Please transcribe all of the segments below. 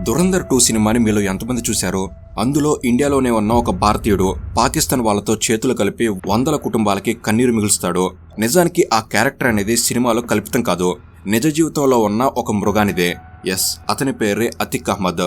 దురంధర్ 2 సినిమాని మీలో ఎంతమంది చూశారు? అందులో ఇండియాలోనే ఉన్న ఒక భారతీయుడు పాకిస్తాన్ వాళ్ళతో చేతులు కలిపి వందల కుటుంబాలకి కన్నీరు మిగులుస్తాడు. నిజానికి ఆ క్యారెక్టర్ అనేది సినిమాలో కల్పితం కాదు, నిజ జీవితంలో ఉన్న ఒక మృగానిదే. ఎస్, అతని పేరే అతీక్ అహ్మద్.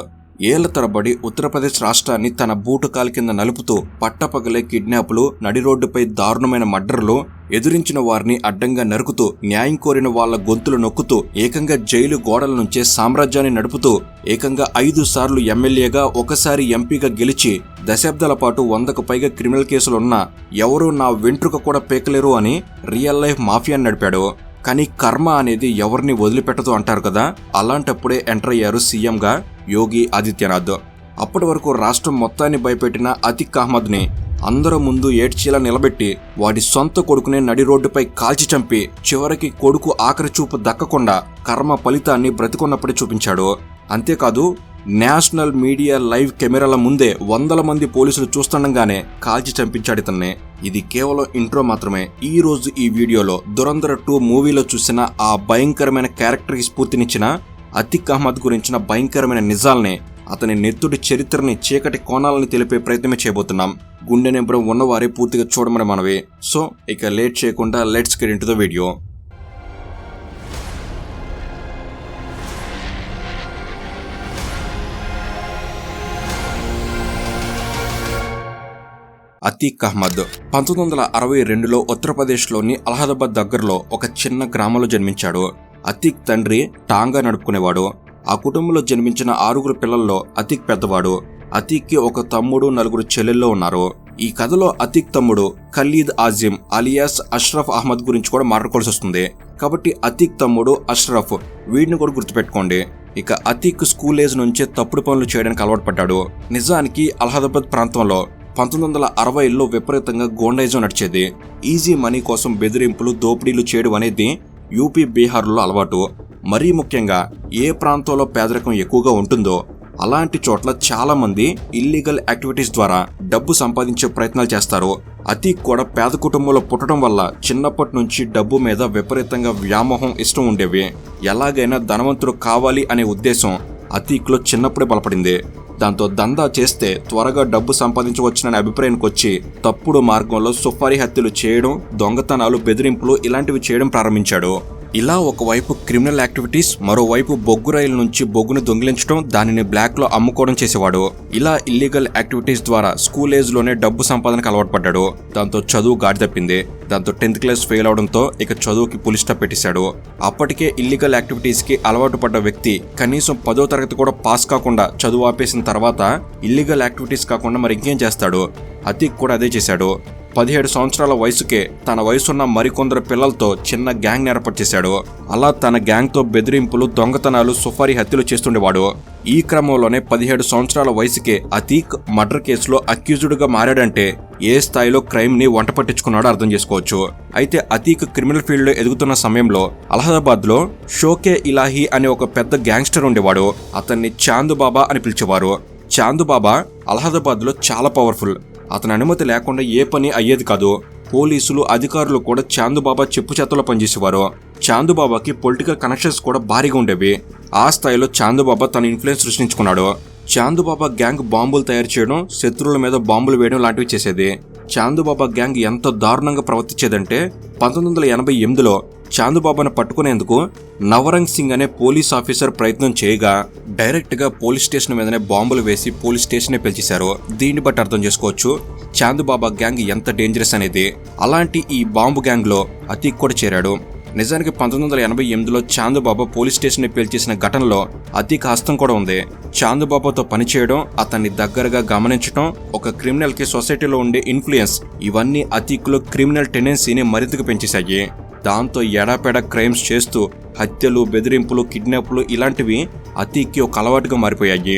ఏళ్ల తరబడి ఉత్తరప్రదేశ్ రాష్ట్రాన్ని తన బూటుకాల కింద నలుపుతూ పట్టపగలే కిడ్నాపులు, నడి రోడ్డుపై దారుణమైన మర్డర్లు, ఎదురించిన వారిని అడ్డంగా నరుకుతూ న్యాయం కోరిన వాళ్ల గొంతులు నొక్కుతూ ఏకంగా జైలు గోడల నుంచే సామ్రాజ్యాన్ని నడుపుతూ ఏకంగా 5 సార్లు ఎమ్మెల్యేగా, ఒకసారి ఎంపీగా గెలిచి దశాబ్దాల పాటు 100కు పైగా క్రిమినల్ కేసులున్నా ఎవరూ నా వెంట్రుక కూడా పేకలేరు అని రియల్ లైఫ్ మాఫియాని నడిపాడు. కానీ కర్మ అనేది ఎవరిని వదిలిపెట్టదు అంటారు కదా, అలాంటప్పుడే ఎంటర్ అయ్యారు సీఎంగా యోగి ఆదిత్యనాథ్. అప్పటి వరకు రాష్ట్రం మొత్తాన్ని భయపెట్టిన అతీక్ అహ్మద్ ని అందరూ ముందు ఏడ్చేలా నిలబెట్టి వాడి సొంత కొడుకునే నడి రోడ్డుపై కాల్చి చంపి చివరికి కొడుకు ఆఖరి చూపు దక్కకుండా కర్మ ఫలితాన్ని బ్రతికున్నప్పుడే చూపించాడు. అంతేకాదు నేషనల్ మీడియా లైవ్ కెమెరాల ముందే 100 మంది పోలీసులు చూస్తుండగానే కాల్చి చంపించాడు ఇతన్ని. ఇది కేవలం ఇంట్రో మాత్రమే. ఈ రోజు ఈ వీడియోలో దురంధర్ 2 మూవీలో చూసిన ఆ భయంకరమైన క్యారెక్టర్కి స్ఫూర్తినిచ్చిన అతీక్ అహ్మద్ గురించిన భయంకరమైన నిజాల్ని, అతని నెత్తుడి చరిత్రని, చీకటి కోణాలని తెలిపే ప్రయత్నమే చేయబోతున్నాం. గుండె నింపడం ఉన్నవారే పూర్తిగా చూడమని మనవి. సో ఇక లేట్ చేయకుండా let's get into the video. Atiq Ahmed 1962లో ఉత్తరప్రదేశ్లోని అలహాబాద్ దగ్గరలో ఒక చిన్న గ్రామంలో జన్మించాడు. అతీక్ తండ్రి టాంగా నడుపుకునేవాడు. ఆ కుటుంబంలో జన్మించిన 6 పిల్లల్లో అతీక్ పెద్దవాడు. అతీక్కి ఒక తమ్ముడు, 4 చెల్లెళ్ళు ఉన్నారు. ఈ కథలో అతీక్ తమ్ముడు ఖలీద్ ఆజిమ్ అలియాస్ అష్రఫ్ అహ్మద్ గురించి కూడా మాట్లాడుకోవాల్సి వస్తుంది. కాబట్టి అతీక్ తమ్ముడు అష్రఫ్, వీడిని కూడా గుర్తుపెట్టుకోండి. ఇక అతీక్ స్కూల్ ఏజ్ నుంచే తప్పుడు పనులు చేయడానికి అలవాటు పడ్డాడు. నిజానికి అలహాబాద్ ప్రాంతంలో 1960లో విపరీతంగా గోండైజం నడిచేది. ఈజీ మనీ కోసం బెదిరింపులు, దోపిడీలు చేయడం అనేది యూపీ, బీహార్లో అలవాటు. మరీ ముఖ్యంగా ఏ ప్రాంతంలో పేదరికం ఎక్కువగా ఉంటుందో అలాంటి చోట్ల చాలా మంది ఇల్లీగల్ యాక్టివిటీస్ ద్వారా డబ్బు సంపాదించే ప్రయత్నాలు చేస్తారు. అతీక్ కూడా పేద కుటుంబంలో పుట్టడం వల్ల చిన్నప్పటి నుంచి డబ్బు మీద విపరీతంగా వ్యామోహం, ఇష్టం ఉండేవి. ఎలాగైనా ధనవంతుడు కావాలి అనే ఉద్దేశం అతీక్లో చిన్నప్పుడే బలపడింది. దాంతో దందా చేస్తే త్వరగా డబ్బు సంపాదించవచ్చుననే అభిప్రాయానికి వచ్చి తప్పుడు మార్గంలో సుఫారీ హత్యలు చేయడం, దొంగతనాలు, బెదిరింపులు ఇలాంటివి చేయడం ప్రారంభించాడు. ఇలా ఒకవైపు క్రిమినల్ యాక్టివిటీస్, మరోవైపు బొగ్గు రైలు నుంచి బొగ్గును దొంగిలించడం, దానిని బ్లాక్ లో అమ్ముకోవడం చేసేవాడు. ఇలా ఇల్లీగల్ యాక్టివిటీస్ ద్వారా స్కూల్ ఏజ్ లోనే డబ్బు సంపాదనకు అలవాటు పడ్డాడు. దాంతో చదువు గాడి తప్పింది. దాంతో 10th క్లాస్ ఫెయిల్ అవడంతో ఇక చదువుకి పులి స్టాప్ పెట్టేశాడు. అప్పటికే ఇల్లీగల్ యాక్టివిటీస్ కి అలవాటు పడ్డ వ్యక్తి కనీసం 10వ తరగతి కూడా పాస్ కాకుండా చదువు ఆపేసిన తర్వాత ఇల్లీగల్ యాక్టివిటీస్ కాకుండా మరి ఇంకేం చేస్తాడు? అతీక్ కూడా అదే చేశాడు. 17 సంవత్సరాల వయసుకే తన వయసున్న మరికొందరు పిల్లలతో చిన్న గ్యాంగ్ ఏర్పాటు చేశాడు. అలా తన గ్యాంగ్ తో బెదిరింపులు, దొంగతనాలు, సుఫారీ హత్యలు చేస్తుండేవాడు. ఈ క్రమంలోనే 17 సంవత్సరాల వయసుకే అతీక్ మర్డర్ కేసులో అక్యూజ్డ్ గా మారాడంటే ఏ స్థాయిలో క్రైమ్ ని వంట పట్టించుకున్నాడో అర్థం చేసుకోవచ్చు. అయితే అతీక్ క్రిమినల్ ఫీల్డ్ లో ఎదుగుతున్న సమయంలో అలహాబాద్ లో షోకే ఇలాహీ అనే ఒక పెద్ద గ్యాంగ్స్టర్ ఉండేవాడు. అతన్ని చాంద్ బాబా అని పిలిచేవారు. చాంద్ బాబా అలహాబాద్ లో చాలా పవర్ఫుల్. అతని అనుమతి లేకుండా ఏ పని అయ్యేది కాదు. పోలీసులు, అధికారులు కూడా చాందుబాబా చెప్పు చేతలో పనిచేసేవారు. చాందుబాబాకి పొలిటికల్ కనెక్షన్స్ కూడా భారీగా ఉండేవి. ఆ స్థాయిలో చాందుబాబా తన ఇన్ఫ్లుయెన్స్ సృష్టించుకున్నాడు. చాందుబాబా గ్యాంగ్ బాంబులు తయారు చేయడం, శత్రువుల మీద బాంబులు వేయడం లాంటివి చేసేది. చాందుబాబా గ్యాంగ్ ఎంత దారుణంగా ప్రవర్తించేదంటే 1988లో చాందుబాబాను పట్టుకునేందుకు నవరంగ్ సింగ్ అనే పోలీస్ ఆఫీసర్ ప్రయత్నం చేయగా డైరెక్ట్ గా పోలీస్ స్టేషన్ మీదనే బాంబులు వేసి పోలీస్ స్టేషన్ పేల్చేశారు. దీన్ని బట్టి అర్థం చేసుకోవచ్చు చాందుబాబా గ్యాంగ్ ఎంత డేంజరస్ అనేది. అలాంటి ఈ బాంబు గ్యాంగ్ లో అతీక్ కూడా చేరాడు. నిజానికి 1988లో చాందుబాబా పోలీస్ స్టేషన్ పేల్చేసిన ఘటనలో అతీక్ హస్తం కూడా ఉంది. చాందుబాబాతో పనిచేయడం, అతన్ని దగ్గరగా గమనించడం, ఒక క్రిమినల్ కి సొసైటీలో ఉండే ఇన్ఫ్లుయెన్స్, ఇవన్నీ అతీక్ లో క్రిమినల్ టెండెన్సీని మరింతగా పెంచేశాయి. దాంతో ఎడాపెడా క్రైమ్స్ చేస్తూ హత్యలు, బెదిరింపులు, కిడ్నాప్లు ఇలాంటివి అతీక్కి ఒక అలవాటుగా మారిపోయాయి.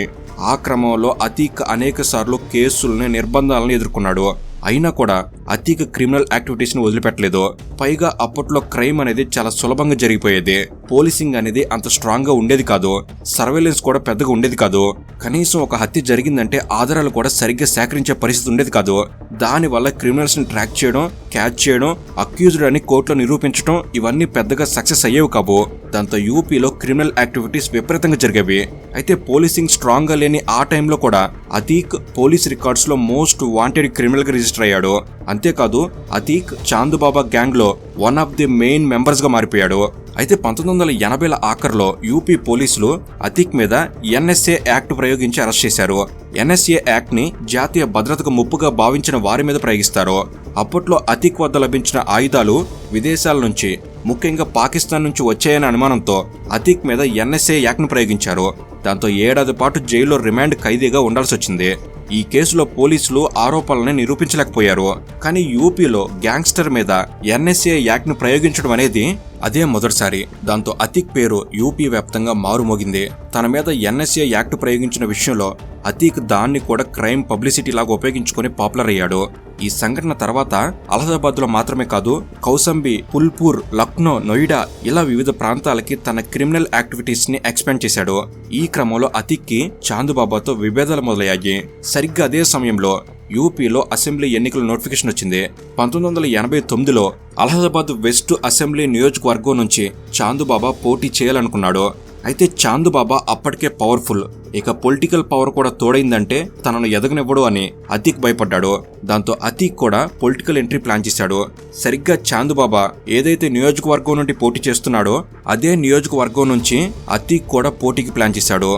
ఆ క్రమంలో అతీక్ అనేక సార్లు కేసుల్ని, నిర్బంధాలను ఎదుర్కొన్నాడు. అయినా కూడా అతీక్ క్రిమినల్ యాక్టివిటీస్ ని వదిలిపెట్టలేదు. పైగా అప్పట్లో క్రైమ్ అనేది చాలా సులభంగా జరిగిపోయేది. పోలీసింగ్ అనేది అంత స్ట్రాంగ్ గా ఉండేది కాదు. సర్వేలెన్స్ కూడా పెద్దగా ఉండేది కాదు. కనీసం ఒక హత్య జరిగిందంటే ఆధారాలు కూడా సరిగ్గా సేకరించే పరిస్థితి ఉండేది కాదు. దానివల్ల క్రిమినల్స్ ని ట్రాక్ చేయడం, క్యాచ్ చేయడం, అక్యూజ్డ్ అని కోర్టులో నిరూపించడం ఇవన్నీ పెద్దగా సక్సెస్ అయ్యేవి కావు. దాంతో యూపీలో క్రిమినల్ యాక్టివిటీస్ విపరీతంగా జరిగేవి. అయితే పోలీసింగ్ స్ట్రాంగ్ గా లేని ఆ టైంలో కూడా అతీక్ పోలీస్ రికార్డ్స్ లో మోస్ట్ వాంటెడ్ క్రిమినల్ గా రిజిస్టర్ అయ్యాడు. అంతేకాదు అతీక్ చాందుబాబా గ్యాంగ్ లో one of the main members గా మారిపోయాడు. అయితే 1980ల ఆఖర్లో యూపీ పోలీసులు అతీక్ మీద ఎన్ఎస్ఏ యాక్ట్ ప్రయోగించి అరెస్ట్ చేశారు. ఎన్ఎస్ఏ యాక్ట్ ని జాతీయ భద్రతకు ముప్పుగా భావించిన వారి మీద ప్రయోగిస్తారు. అప్పట్లో అతీక్ వద్ద లభించిన ఆయుధాలు విదేశాల నుంచి, ముఖ్యంగా పాకిస్తాన్ నుంచి వచ్చాయనే అనుమానంతో అతీక్ మీద ఎన్ఎస్ఏ యాక్ట్ ను ప్రయోగించారు. దాంతో 7 ఏడాది పాటు జైల్లో రిమాండ్ ఖైదీగా ఉండాల్సి వచ్చింది. ఈ కేసులో పోలీసులు ఆరోపణల్ని నిరూపించలేకపోయారు. కానీ యూపీలో గ్యాంగ్స్టర్ మీద ఎన్ఎస్ఏ యాక్ట్ ను ప్రయోగించడం అనేది అదే మొదటిసారి. దాంతో అతీక్ పేరు యూపీ వ్యాప్తంగా మారుమోగింది. తన మీద ఎన్ఎస్ఏ యాక్ట్ ప్రయోగించిన విషయంలో అతీక్ దాన్ని కూడా క్రైమ్ పబ్లిసిటీ లాగా ఉపయోగించుకుని పాపులర్ అయ్యాడు. ఈ సంఘటన తర్వాత అలహాబాద్ లో మాత్రమే కాదు, కౌసంబి, ఫుల్పూర్, లక్నో, నోయిడా ఇలా వివిధ ప్రాంతాలకి తన క్రిమినల్ యాక్టివిటీస్ ని ఎక్స్పాండ్ చేశాడు. ఈ క్రమంలో అతీక్ కి చాందుబాబాతో విభేదాలు మొదలయ్యాయి. సరిగ్గా అదే సమయంలో యూపీలో అసెంబ్లీ ఎన్నికల నోటిఫికేషన్ వచ్చింది. 1989లో అలహాబాద్ వెస్ట్ అసెంబ్లీ నియోజకవర్గం నుంచి చాందుబాబా పోటీ చేయాలనుకున్నాడు. అయితే చాందుబాబా అప్పటికే పవర్ఫుల్, ఇక పొలిటికల్ పవర్ కూడా తోడైందంటే తనను ఎదగనివ్వడు అని అతీక్ భయపడ్డాడు. దాంతో అతీక్ కూడా పొలిటికల్ ఎంట్రీ ప్లాన్ చేశాడు. సరిగ్గా చాందుబాబా ఏదైతే నియోజకవర్గం నుండి పోటీ చేస్తున్నాడో అదే నియోజకవర్గం నుంచి అతీక్ కూడా పోటీకి ప్లాన్ చేశాడు.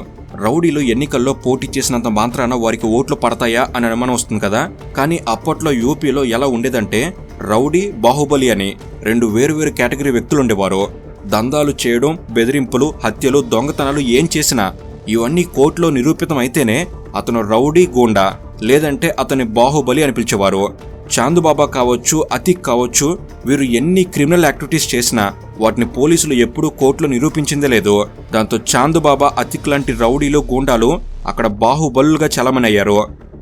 రౌడీలు ఎన్నికల్లో పోటీ చేసినంత మాత్రాన వారికి ఓట్లు పడతాయా అని అనుమానం వస్తుంది కదా. కానీ అప్పట్లో యూపీలో ఎలా ఉండేదంటే రౌడీ, బాహుబలి అని 2 వేరువేరు కేటగిరీ వ్యక్తులు ఉండేవారు. దందాలు చేయడం, బెదిరింపులు, హత్యలు, దొంగతనాలు ఏం చేసినా ఇవన్నీ కోర్టులో నిరూపితం అయితేనే అతను రౌడీ, గూండా, లేదంటే అతని బాహుబలి అని పిలిచేవారు. చాందుబాబా కావచ్చు, అతీక్ కావచ్చు, వీరు ఎన్ని క్రిమినల్ యాక్టివిటీస్ చేసినా వాటిని పోలీసులు ఎప్పుడూ కోర్టులో నిరూపించిందే లేదు. దాంతో చాందుబాబా, అతీక్ లాంటి రౌడీలు, గూండాలు అక్కడ బాహుబలులుగా చలమనయ్యారు.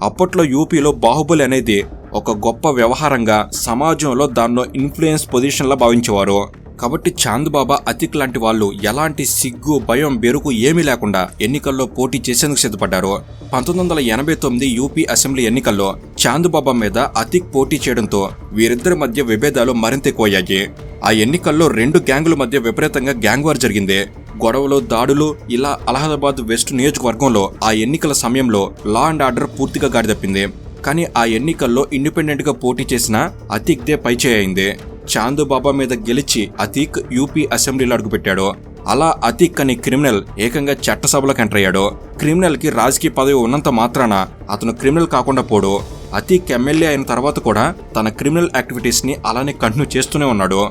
అప్పట్లో యూపీలో బాహుబలి అనేది ఒక గొప్ప వ్యవహారంగా, సమాజంలో దాన్నో ఇన్ఫ్లుయెన్స్ పొజిషన్లా భావించేవారు. కాబట్టి చాందుబాబా, అతీక్ లాంటి వాళ్ళు ఎలాంటి సిగ్గు, భయం, బెరుకు ఏమీ లేకుండా ఎన్నికల్లో పోటీ చేసేందుకు సిద్ధపడ్డారు. 1989 యూపీ అసెంబ్లీ ఎన్నికల్లో చాందుబాబా మీద అతీక్ పోటీ చేయడంతో వీరిద్దరి మధ్య విభేదాలు మరింత ఎక్కువయ్యాయి. ఆ ఎన్నికల్లో 2 గ్యాంగుల మధ్య విపరీతంగా గ్యాంగ్ వార్ జరిగింది. గొడవలు, దాడులు ఇలా అలహాబాద్ వెస్ట్ నియోజకవర్గంలో ఆ ఎన్నికల సమయంలో లా అండ్ ఆర్డర్ పూర్తిగా గాడి తప్పింది. కానీ ఆ ఎన్నికల్లో ఇండిపెండెంట్ గా పోటీ చేసిన అతీక్ దే పైచేయి అయింది. చాందుబాబా మీద గెలిచి అతీక్ యూపీ అసెంబ్లీలో అడుగుపెట్టాడు. అలా అతీక్ అనే క్రిమినల్ ఏకంగా చట్టసభలోకి ఎంటర్ అయ్యాడు. క్రిమినల్ కి రాజకీయ పదవి ఉన్నంత మాత్రాన అతను క్రిమినల్ కాకుండా పోడు. అతీక్ ఎమ్మెల్యే అయిన తర్వాత కూడా తన క్రిమినల్ యాక్టివిటీస్ ని అలానే కంటిన్యూ చేస్తూనే ఉన్నాడు.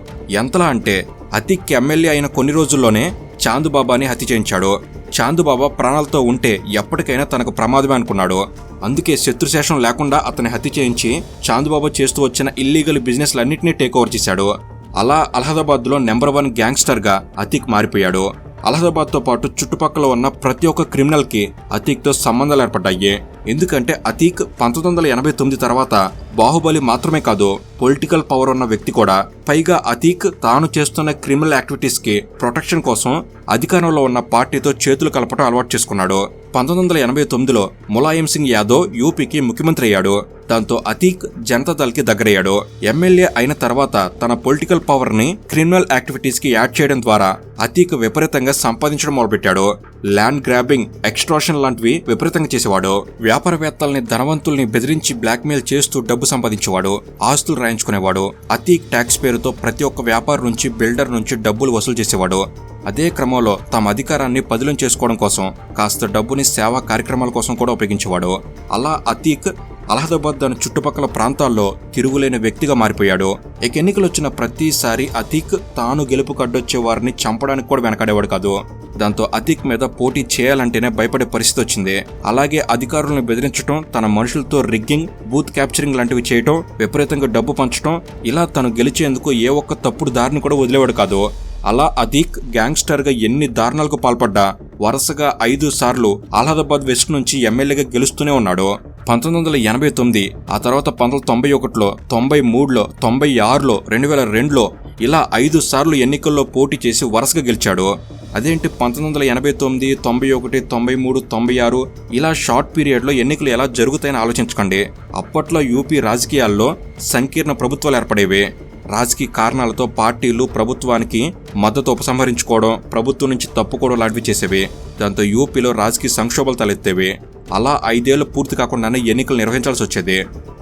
ఎంతలా అంటే అతీక్ ఎమ్మెల్యే అయిన కొన్ని రోజుల్లోనే చాందుబాబాని హత్య చేయించాడు. చాందుబాబా ప్రాణాలతో ఉంటే ఎప్పటికైనా తనకు ప్రమాదమే అనుకున్నాడు. అందుకే శత్రుశేషం లేకుండా అతని హత్య చేయించి చాందుబాబా చేస్తూ వచ్చిన ఇల్లీగల్ బిజినెస్లన్నింటినీ టేక్ ఓవర్ చేశాడు. అలా అలహాబాద్ లో నెంబర్ 1 గ్యాంగ్స్టర్ గా అతీక్ మారిపోయాడు. అలహాబాద్ తో పాటు చుట్టుపక్కల ఉన్న ప్రతి ఒక్క క్రిమినల్ కి అతీక్ తో సంబంధాలు ఏర్పడ్డాయి. ఎందుకంటే అతీక్ 1989 తర్వాత బాహుబలి మాత్రమే కాదు, పొలిటికల్ పవర్ ఉన్న వ్యక్తి కూడా. పైగా అతీక్ తాను చేస్తున్న క్రిమినల్ యాక్టివిటీస్ కి ప్రొటెక్షన్ కోసం అధికారంలో ఉన్న పార్టీతో చేతులు కలపడం అలవాటు చేసుకున్నాడు. 1989లో ములాయం సింగ్ యాదవ్ యూపీకి ముఖ్యమంత్రి అయ్యాడు. దాంతో అతీక్ జనతాదళ్ కి దగ్గరయ్యాడు. ఎమ్మెల్యే అయిన తర్వాత తన పొలిటికల్ పవర్ ని క్రిమినల్ యాక్టివిటీస్ కి యాడ్ చేయడం ద్వారా అతీక్ విపరీతంగా సంపాదించడం మొదలుపెట్టాడు. ల్యాండ్ గ్రాబింగ్, ఎక్స్ట్రాషన్ లాంటివి విపరీతంగా చేసేవాడు. వ్యాపారవేత్తల్ని, ధనవంతుల్ని బెదిరించి బ్లాక్మెయిల్ చేస్తూ డబ్బు సంపాదించేవాడు. ఆస్తులు రాయించుకునేవాడు. అతీక్ ట్యాక్స్ పేరుతో ప్రతి ఒక్క వ్యాపారం నుంచి, బిల్డర్ నుంచి డబ్బులు వసూలు చేసేవాడు. అదే క్రమంలో తమ అధికారాన్ని పదిలం చేసుకోవడం కోసం కాస్త డబ్బుని సేవా కార్యక్రమాల కోసం కూడా ఉపయోగించేవాడు. అలా అతీక్ అలహాబాద్ దాని చుట్టుపక్కల ప్రాంతాల్లో తిరుగులేని వ్యక్తిగా మారిపోయాడు. ఇక ఎన్నికలు వచ్చిన ప్రతిసారి అతీక్ తాను గెలుపు కడ్డొచ్చే వారిని చంపడానికి కూడా వెనకాడేవాడు కాదు. దాంతో అతీక్ మీద పోటీ చేయాలంటేనే భయపడే పరిస్థితి వచ్చింది. అలాగే అధికారులను బెదిరించడం, తన మనుషులతో రిగ్గింగ్, బూత్ క్యాప్చరింగ్ లాంటివి చేయటం, విపరీతంగా డబ్బు పంచడం, ఇలా తను గెలిచేందుకు ఏ ఒక్క తప్పుడు దారిని కూడా వదిలేవాడు కాదు. అలా అతీక్ గ్యాంగ్స్టర్ గా ఎన్ని దారుణాలకు పాల్పడ్డా వరుసగా 5 సార్లు అలహాబాద్ వెస్ట్ నుంచి ఎమ్మెల్యేగా గెలుస్తూనే ఉన్నాడు. 1989, ఆ తర్వాత 1991లో, 93లో, 96లో, 2002లో ఇలా 5 సార్లు ఎన్నికల్లో పోటీ చేసి వరుసగా గెలిచాడు. అదేంటి 1989, 91, 93, 96 ఇలా షార్ట్ పీరియడ్లో ఎన్నికలు ఎలా జరుగుతాయని ఆలోచించకండి. అప్పట్లో యూపీ రాజకీయాల్లో సంకీర్ణ ప్రభుత్వాలు ఏర్పడేవి. రాజకీయ కారణాలతో పార్టీలు ప్రభుత్వానికి మద్దతు ఉపసంహరించుకోవడం, ప్రభుత్వం నుంచి తప్పుకోవడం లాంటివి చేసేవి. దాంతో యూపీలో రాజకీయ సంక్షోభాలు తలెత్తేవి. అలా 5 ఏళ్లు పూర్తి కాకుండానే ఎన్నికలు నిర్వహించాల్సి వచ్చేది.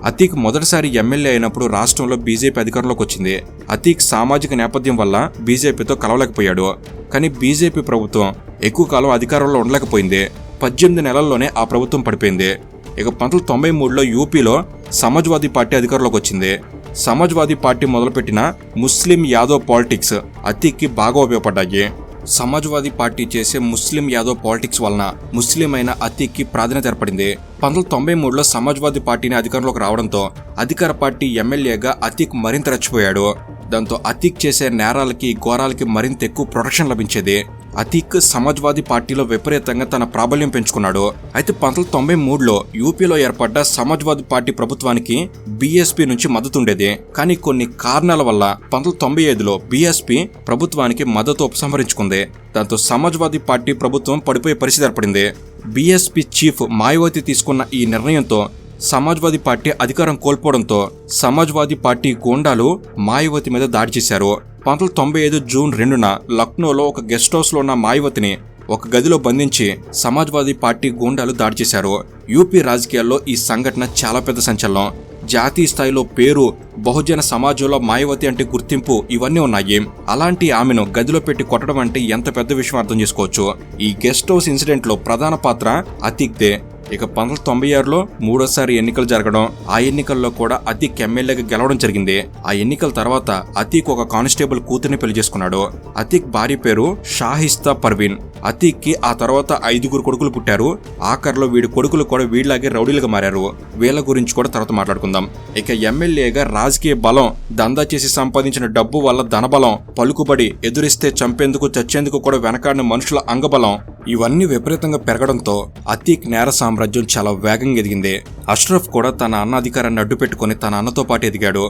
అతీక్ మొదటిసారి ఎమ్మెల్యే అయినప్పుడు రాష్ట్రంలో బీజేపీ అధికారంలోకి వచ్చింది. అతీక్ సామాజిక నేపథ్యం వల్ల బీజేపీతో కలవలేకపోయాడు. కానీ బీజేపీ ప్రభుత్వం ఎక్కువ కాలం అధికారంలో ఉండలేకపోయింది. 18 నెలల్లోనే ఆ ప్రభుత్వం పడిపోయింది. ఇక 1993లో యూపీలో సమాజ్వాదీ పార్టీ అధికారంలోకి వచ్చింది. సమాజ్వాదీ పార్టీ మొదలుపెట్టిన ముస్లిం యాదవ్ పాలిటిక్స్ అతీక్కి బాగా ఉపయోగపడ్డాయి. సమాజ్వాదీ పార్టీ చేసే ముస్లిం యాదవ్ పాలిటిక్స్ వలన ముస్లిం అయిన అతీక్కి ప్రాధాన్యత ఏర్పడింది. 1993లో సమాజ్వాదీ పార్టీని అధికారంలోకి రావడంతో అధికార పార్టీ ఎమ్మెల్యేగా అతీక్ మరింత రెచ్చిపోయాడు. దాంతో అతీక్ చేసే నేరాలకి, ఘోరాలకి మరింత ఎక్కువ ప్రొటెక్షన్ లభించేది. అతీక్ సమాజ్వాదీ పార్టీలో విపరీతంగా తన ప్రాబల్యం పెంచుకున్నాడు. అయితే 1993లో యూపీలో ఏర్పడ్డ సమాజ్వాదీ పార్టీ ప్రభుత్వానికి బీఎస్పీ నుంచి మద్దతు ఉండేది. కానీ కొన్ని కారణాల వల్ల 1995లో బీఎస్పీ ప్రభుత్వానికి మద్దతు ఉపసంహరించుకుంది. దాంతో సమాజ్వాదీ పార్టీ ప్రభుత్వం పడిపోయే పరిస్థితి ఏర్పడింది. బీఎస్పీ చీఫ్ మాయావతి తీసుకున్న ఈ నిర్ణయంతో సమాజ్వాదీ పార్టీ అధికారం కోల్పోవడంతో సమాజ్వాదీ పార్టీ గూండాలు మాయావతి మీద దాడి చేశారు. 1995 జూన్ 2న లక్నోలో ఒక గెస్ట్ హౌస్ లో ఉన్న మాయావతిని ఒక గదిలో బంధించి సమాజ్వాదీ పార్టీ గూండాలు దాడి చేశారు. యూపీ రాజకీయాల్లో ఈ సంఘటన చాలా పెద్ద సంచలనం. జాతీయ స్థాయిలో పేరు, బహుజన సమాజంలో మాయావతి అంటే గుర్తింపు ఇవన్నీ ఉన్నాయి. అలాంటి ఆమెను గదిలో పెట్టి కొట్టడం అంటే ఎంత పెద్ద విషయం అర్థం చేసుకోవచ్చు. ఈ గెస్ట్ హౌస్ ఇన్సిడెంట్ లో ప్రధాన పాత్ర అతీక్దే. ఇక 1996లో మూడోసారి ఎన్నికలు జరగడం, ఆ ఎన్నికల్లో కూడా అతీక్ ఎమ్మెల్యేగా గెలవడం జరిగింది. ఆ ఎన్నికల తర్వాత అతీక్ ఒక కానిస్టేబుల్ కూతుర్ని పెళ్లి చేసుకున్నాడు. అతీక్ భార్య పేరు షాహిస్తా పర్వీన్. అతీక్ కి ఆ తర్వాత 5 కొడుకులు పుట్టారు. ఆఖరిలో వీడి కొడుకులు కూడా వీడిలాగే రౌడీలుగా మారారు. వీళ్ళ గురించి కూడా తర్వాత మాట్లాడుకుందాం. ఇక ఎమ్మెల్యేగా రాజకీయ బలం, దందా చేసి సంపాదించిన డబ్బు వల్ల ధనబలం, పలుకుబడి, ఎదురిస్తే చంపేందుకు చచ్చేందుకు కూడా వెనకాడిన మనుషుల అంగబలం ఇవన్నీ విపరీతంగా పెరగడంతో అతీక్ నేర సామ్రాజ్యం చాలా వేగంగా ఎదిగింది. అష్రఫ్ కూడా తన అన్న అధికారాన్ని అడ్డు పెట్టుకుని తన అన్నతో పాటు ఎదిగాడు.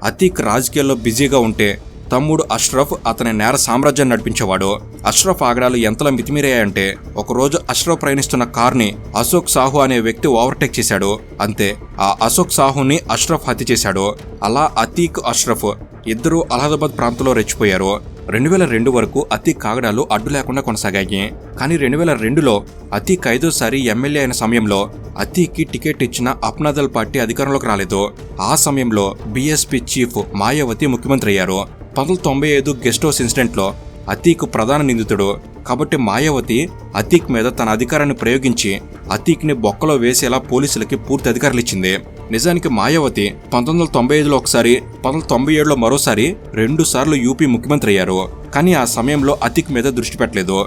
అతీక్ రాజకీయాల్లో బిజీగా ఉంటే తమ్ముడు అష్రఫ్ అతని నేర సామ్రాజ్యాన్ని నడిపించేవాడు. అష్రఫ్ ఆగడాలు ఎంతలా మితిమీరాయంటే ఒకరోజు అష్రఫ్ ప్రయాణిస్తున్న కార్ని అశోక్ సాహు అనే వ్యక్తి ఓవర్టేక్ చేశాడు. అంతే, ఆ అశోక్ సాహుని అష్రఫ్ హత్య చేశాడు. అలా అతీక్, అష్రఫ్ ఇద్దరూ అలహాబాద్ ప్రాంతంలో రెచ్చిపోయారు. 2002 వరకు అతీక్ ఆగడాలు అడ్డు లేకుండా కొనసాగాయి. కానీ 2002లో అతీక్ 5వ ఎమ్మెల్యే అయిన సమయంలో అతీక్కి టికెట్ ఇచ్చిన అప్నాదల్ పార్టీ అధికారంలోకి రాలేదు. ఆ సమయంలో బీఎస్పీ చీఫ్ మాయావతి ముఖ్యమంత్రి అయ్యారు. 1995 గెస్ట్ హౌస్ ఇన్సిడెంట్లో అతీక్ ప్రధాన నిందితుడు. కాబట్టి మాయావతి అతీక్ మీద తన అధికారాన్ని ప్రయోగించి అతీక్ని బొక్కలో వేసేలా పోలీసులకి పూర్తి అధికారులు ఇచ్చింది. నిజానికి మాయావతి 1995లో ఒకసారి, 1997లో మరోసారి 2 సార్లు యూపీ ముఖ్యమంత్రి అయ్యారు. కానీ ఆ సమయంలో అతీక్ మీద దృష్టి పెట్టలేదు.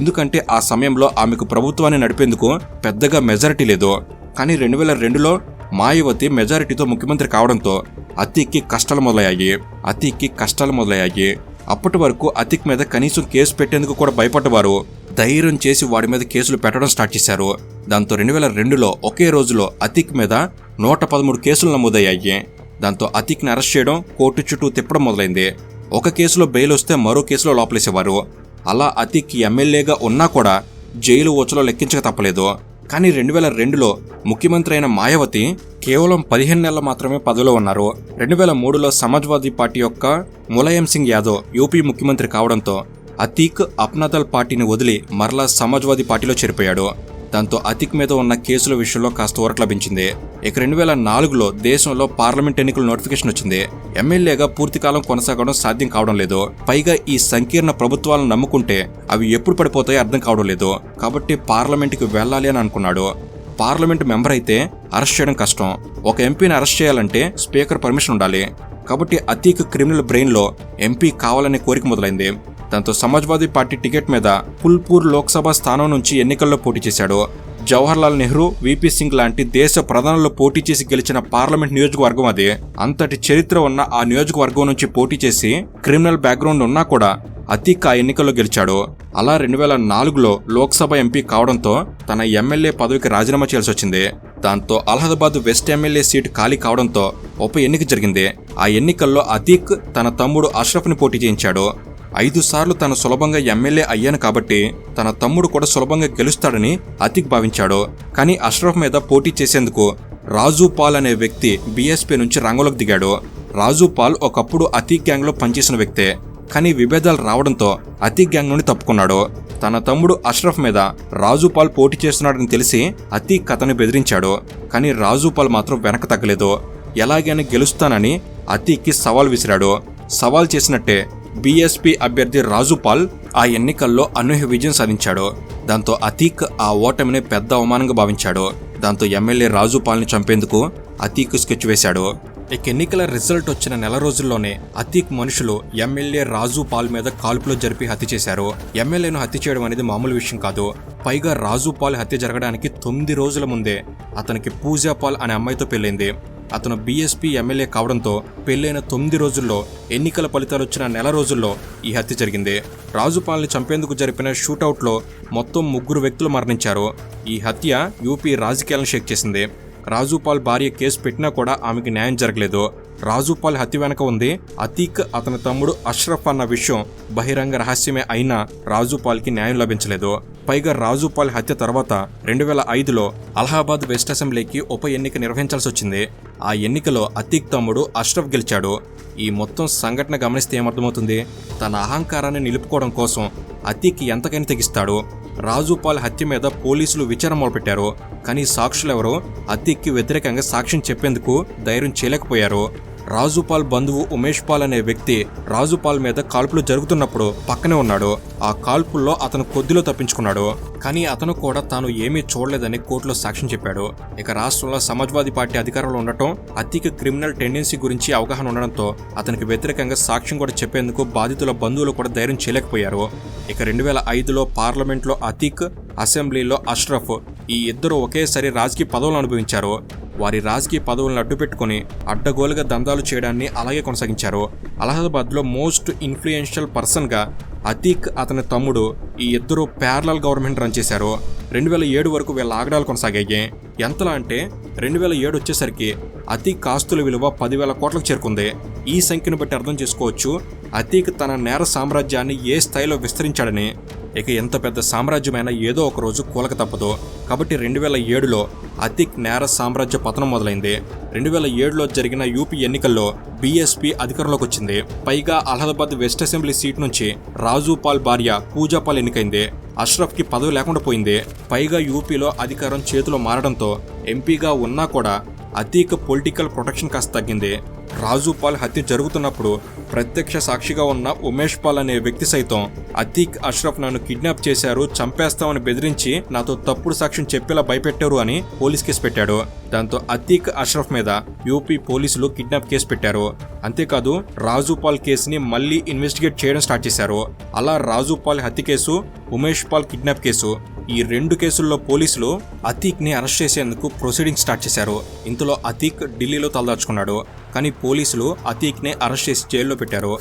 ఎందుకంటే ఆ సమయంలో ఆమెకు ప్రభుత్వాన్ని నడిపేందుకు పెద్దగా మెజారిటీ లేదు. కానీ 2002లో మాయావతి మెజారిటీతో ముఖ్యమంత్రి కావడంతో అతీక్కి కష్టాలు మొదలయ్యాయి. అప్పటి వరకు అతీక్ మీద కనీసం కేసు పెట్టేందుకు కూడా భయపడ్డవారు ధైర్యం చేసి వాడి మీద కేసులు పెట్టడం స్టార్ట్ చేశారు. దాంతో 2002లో ఒకే రోజులో అతీక్ మీద 113 కేసులు నమోదయ్యాయి. దాంతో అతీక్ని అరెస్ట్ చేయడం, కోర్టు చుట్టూ తిప్పడం మొదలైంది. ఒక కేసులో బెయిల్ వస్తే మరో కేసులో లోపలేసేవారు. అలా అతీక్ ఎమ్మెల్యేగా ఉన్నా కూడా జైలు ఓచలో లెక్కించక తప్పలేదు. కానీ 2002లో ముఖ్యమంత్రి అయిన మాయావతి కేవలం 15 నెలలు మాత్రమే పదవిలో ఉన్నారు. 2003లో సమాజ్వాదీ పార్టీ యొక్క ములాయం సింగ్ యాదవ్ యూపీ ముఖ్యమంత్రి కావడంతో అతీక్ అప్నాదల్ పార్టీని వదిలి మరలా సమాజ్వాదీ పార్టీలో చేరిపోయాడు. దాంతో అతీక్ మీద ఉన్న కేసుల విషయంలో కాస్త ఊరట లభించింది. ఇక 2004లో దేశంలో పార్లమెంట్ ఎన్నికల నోటిఫికేషన్ వచ్చింది. ఎమ్మెల్యేగా పూర్తికాలం కొనసాగడం సాధ్యం కావడం లేదు. పైగా ఈ సంకీర్ణ ప్రభుత్వాలను నమ్ముకుంటే అవి ఎప్పుడు పడిపోతాయో అర్థం కావడం లేదు. కాబట్టి పార్లమెంట్కి వెళ్ళాలి అని అనుకున్నాడు. పార్లమెంట్ మెంబర్ అయితే అరెస్ట్ చేయడం కష్టం. ఒక ఎంపీని అరెస్ట్ చేయాలంటే స్పీకర్ పర్మిషన్ ఉండాలి. కాబట్టి అతీక్ క్రిమినల్ బ్రెయిన్లో ఎంపీ కావాలనే కోరిక మొదలైంది. దాంతో సమాజ్వాదీ పార్టీ టికెట్ మీద ఫుల్పూర్ లోక్సభ స్థానం నుంచి ఎన్నికల్లో పోటీ చేశాడు. జవహర్లాల్ నెహ్రూ, వీపీ సింగ్ లాంటి దేశ ప్రధానులు పోటీ చేసి గెలిచిన పార్లమెంట్ నియోజకవర్గం అది. అంతటి చరిత్ర ఉన్న ఆ నియోజకవర్గం నుంచి పోటీ చేసి క్రిమినల్ బ్యాక్గ్రౌండ్ ఉన్నా కూడా అతీక్ ఆ ఎన్నికల్లో గెలిచాడు. అలా 2004లో లోక్సభ ఎంపీ కావడంతో తన ఎమ్మెల్యే పదవికి రాజీనామా చేయాల్సి వచ్చింది. దాంతో అలహాబాద్ వెస్ట్ ఎమ్మెల్యే సీటు ఖాళీ కావడంతో ఉప ఎన్నిక జరిగింది. ఆ ఎన్నికల్లో అతీక్ తన తమ్ముడు అష్రఫ్ని పోటీ చేయించాడు. 5 సార్లు తను సులభంగా ఎమ్మెల్యే అయ్యాను కాబట్టి తన తమ్ముడు కూడా సులభంగా గెలుస్తాడని అతీక్ భావించాడు. కానీ అష్రఫ్ మీద పోటీ చేసేందుకు రాజుపాల్ అనే వ్యక్తి బీఎస్పీ నుంచి రంగంలోకి దిగాడు. రాజుపాల్ ఒకప్పుడు అతీక్ గ్యాంగ్లో పనిచేసిన వ్యక్తే. కానీ విభేదాలు రావడంతో అతీక్ గ్యాంగ్ నుండి తప్పుకున్నాడు. తన తమ్ముడు అష్రఫ్ మీద రాజుపాల్ పోటీ చేస్తున్నాడని తెలిసి అతీక్ అతన్ని బెదిరించాడు. కానీ రాజుపాల్ మాత్రం వెనక తగ్గలేదు. ఎలాగైనా గెలుస్తానని అతీక్కి సవాల్ విసిరాడు. సవాల్ చేసినట్టే బీఎస్పీ అభ్యర్థి రాజుపాల్ ఆ ఎన్నికల్లో అనూహ్య విజయం సాధించాడు. దాంతో అతీక్ ఆ ఓటమిని పెద్ద అవమానంగా భావించాడు. దాంతో ఎమ్మెల్యే రాజుపాల్ని చంపేందుకు అతీక్ స్కెచ్ వేశాడు. ఇక ఎన్నికల రిజల్ట్ వచ్చిన నెల రోజుల్లోనే అతీక్ మనుషులు ఎమ్మెల్యే రాజుపాల్ మీద కాల్పులు జరిపి హత్య చేశారు. ఎమ్మెల్యేను హత్య చేయడం అనేది మామూలు విషయం కాదు. పైగా రాజుపాల్ హత్య జరగడానికి 9 రోజుల ముందే అతనికి పూజాపాల్ అనే అమ్మాయితో పెళ్ళైంది. అతను బీఎస్పీ ఎమ్మెల్యే కావడంతో పెళ్లైన 9 రోజుల్లో ఎన్నికల ఫలితాలు వచ్చిన నెల రోజుల్లో ఈ హత్య జరిగింది. రాజుపాల్ని చంపేందుకు జరిపిన షూటౌట్లో మొత్తం 3 వ్యక్తులు మరణించారు. ఈ హత్య యూపీ రాజకీయాలను షేక్ చేసింది. రాజుపాల్ భార్య కేసు పెట్టినా కూడా ఆమెకి న్యాయం జరగలేదు. రాజుపాల్ హత్య వెనక ఉంది అతీక్, అతని తమ్ముడు అష్రఫ్ అన్న విషయం బహిరంగ రహస్యమే అయినా రాజుపాల్కి న్యాయం లభించలేదు. పైగా రాజుపాల్ హత్య తర్వాత 2005లో అలహాబాద్ వెస్ట్ అసెంబ్లీకి ఉప ఎన్నిక నిర్వహించాల్సి వచ్చింది. ఆ ఎన్నికలో అతీక్ తమ్ముడు అష్రఫ్ గెలిచాడు. ఈ మొత్తం సంఘటన గమనిస్తే ఏమర్థమవుతుంది? తన అహంకారాన్ని నిలుపుకోవడం కోసం అతీక్ ఎంతకైనా తెగిస్తాడు. రాజుపాల్ హత్య మీద పోలీసులు విచారణ మొదలుపెట్టారు. కానీ సాక్షులెవరో అతీక్కి వ్యతిరేకంగా సాక్ష్యం చెప్పేందుకు ధైర్యం చేయలేకపోయారు. రాజుపాల్ బంధువు ఉమేష్ పాల్ అనే వ్యక్తి రాజుపాల్ మీద కాల్పులు జరుగుతున్నప్పుడు పక్కనే ఉన్నాడు. ఆ కాల్పుల్లో అతను కొద్దిలో తప్పించుకున్నాడు. కానీ అతను కూడా తాను ఏమీ చూడలేదని కోర్టులో సాక్ష్యం చెప్పాడు. ఇక రాష్ట్రంలో సమాజ్వాదీ పార్టీ అధికారంలో ఉండటం, అతీక్ క్రిమినల్ టెండెన్సీ గురించి అవగాహన ఉండడంతో అతనికి వ్యతిరేకంగా సాక్ష్యం కూడా చెప్పేందుకు బాధితుల బంధువులు కూడా ధైర్యం చేయలేకపోయారు. ఇక 2005లో పార్లమెంట్లో అతీక్, అసెంబ్లీలో అష్రఫ్ ఈ ఇద్దరు ఒకేసారి రాజకీయ పదవులను అనుభవించారు. వారి రాజకీయ పదవులను అడ్డుపెట్టుకుని అడ్డగోలుగా దందాలు చేయడాన్ని అలాగే కొనసాగించారు. అలహాబాద్లో మోస్ట్ ఇన్ఫ్లుయెన్షియల్ పర్సన్గా అతీక్, అతని తమ్ముడు ఈ ఇద్దరు ప్యారలల్ గవర్నమెంట్ రన్ చేశారు. 2007 వరకు వీళ్ళ ఆగడాలు కొనసాగాయి. ఎంతలా అంటే 2007 వచ్చేసరికి అతీక్ ఆస్తుల విలువ 10,000 కోట్లకు చేరుకుంది. ఈ సంఖ్యను బట్టి అర్థం చేసుకోవచ్చు అతీక్ తన నేర సామ్రాజ్యాన్ని ఏ స్థాయిలో విస్తరించాడని. ఇక ఎంత పెద్ద సామ్రాజ్యమైనా ఏదో ఒక రోజు కూలక తప్పదు. కాబట్టి 2007లో అతీక్ నేర సామ్రాజ్య పతనం మొదలైంది. 2007లో జరిగిన యూపీ ఎన్నికల్లో బీఎస్పీ అధికారంలోకి వచ్చింది. పైగా అలహాబాద్ వెస్ట్ అసెంబ్లీ సీట్ నుంచి రాజుపాల్ భార్య పూజాపాల్ ఎన్నికైంది. అష్రఫ్కి పదవి లేకుండా పోయింది. పైగా యూపీలో అధికారం చేతిలో మారడంతో ఎంపీగా ఉన్నా కూడా అతీక్ పొలిటికల్ ప్రొటెక్షన్ కాస్త తగ్గింది. రాజుపాల్ హత్య జరుగుతున్నప్పుడు ప్రత్యక్ష సాక్షిగా ఉన్న ఉమేష్ పాల్ అనే వ్యక్తి సైతం అతీక్, అష్రఫ్ నన్ను కిడ్నాప్ చేశారు, చంపేస్తామని బెదిరించి నాతో తప్పుడు సాక్ష్యం చెప్పేలా భయపెట్టారు అని పోలీస్ కేసు పెట్టాడు. దాంతో అతీక్, అష్రఫ్ మీద యూపీ పోలీసులు కిడ్నాప్ కేసు పెట్టారు. అంతేకాదు రాజుపాల్ కేసుని మళ్లీ ఇన్వెస్టిగేట్ చేయడం స్టార్ట్ చేశారు. అలా రాజుపాల్ హత్య case, Umesh Pal kidnap case ఈ 2 కేసుల్లో పోలీసులు అతీక్ ని అరెస్ట్ చేసేందుకు ప్రొసీడింగ్ స్టార్ట్ చేశారు. ఇంతలో అతీక్ ఢిల్లీలో తలదాచుకున్నాడు. కానీ పోలీసులు అతీక్ ని అరెస్ట్ చేసి జైల్లో పెట్టారు.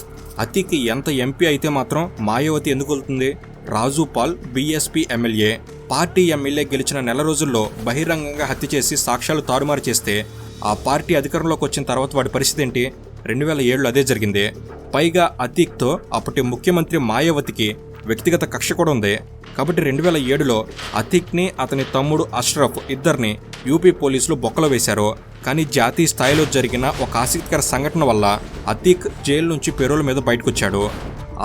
అతీక్ ఎంత ఎంపీ అయితే మాత్రం మాయావతి ఎందుకు వెళ్తుంది? Rajupal BSP MLA. Party MLA గెలిచిన నెల రోజుల్లో బహిరంగంగా హత్య చేసి సాక్ష్యాలు తారుమారు చేస్తే ఆ పార్టీ అధికారంలోకి వచ్చిన తర్వాత వాడి పరిస్థితి ఏంటి? 2007లో అదే జరిగింది. పైగా అతీక్తో అప్పటి ముఖ్యమంత్రి మాయావతికి వ్యక్తిగత కక్ష కూడా ఉంది. కాబట్టి 2007లో అతీక్ని, అతని తమ్ముడు అష్రఫ్ ఇద్దరిని యూపీ పోలీసులు బొక్కలో వేశారు. కానీ జాతీయ స్థాయిలో జరిగిన ఒక ఆసక్తికర సంఘటన వల్ల అతీక్ జైలు నుంచి పెరోల్ మీద బయటకొచ్చాడు.